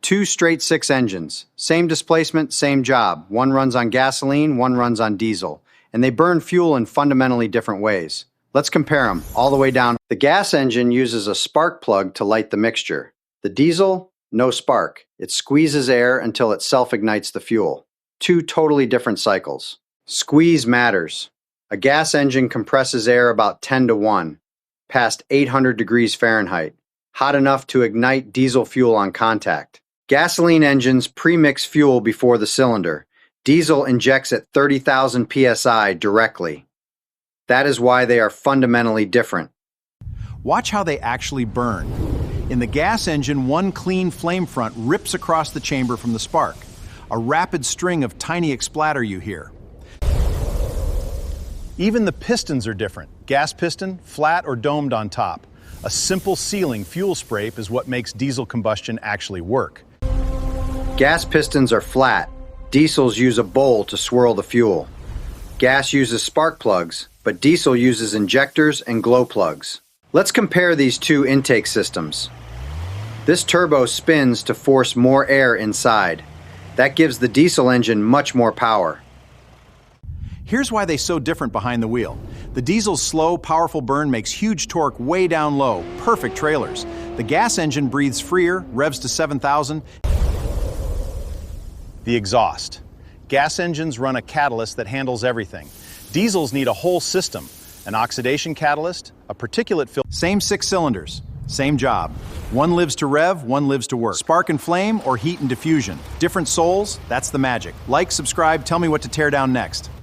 Two straight-6 engines. Same displacement, same job. One runs on gasoline, one runs on diesel. And they burn fuel in fundamentally different ways. Let's compare them all the way down. The gas engine uses a spark plug to light the mixture. The diesel, no spark. It squeezes air until it self-ignites the fuel. Two totally different cycles. Squeeze matters. A gas engine compresses air about 10 to 1, past 800 degrees Fahrenheit, hot enough to ignite diesel fuel on contact. Gasoline engines premix fuel before the cylinder. Diesel injects at 30,000 psi directly. That is why they are fundamentally different. Watch how they actually burn. In the gas engine, one clean flame front rips across the chamber from the spark. A rapid string of tiny explatter you hear. Even the pistons are different. Gas piston, flat or domed on top. A simple sealing fuel spray is what makes diesel combustion actually work. Gas pistons are flat. Diesels use a bowl to swirl the fuel. Gas uses spark plugs, but diesel uses injectors and glow plugs. Let's compare these two intake systems. This turbo spins to force more air inside. That gives the diesel engine much more power. Here's why they're so different behind the wheel. The diesel's slow, powerful burn makes huge torque way down low, perfect trailers. The gas engine breathes freer, revs to 7,000. The exhaust. Gas engines run a catalyst that handles everything. Diesels need a whole system, an oxidation catalyst, a particulate filter. Same 6 cylinders, same job. One lives to rev, one lives to work. Spark and flame or heat and diffusion. Different souls, that's the magic. Like, subscribe, tell me what to tear down next.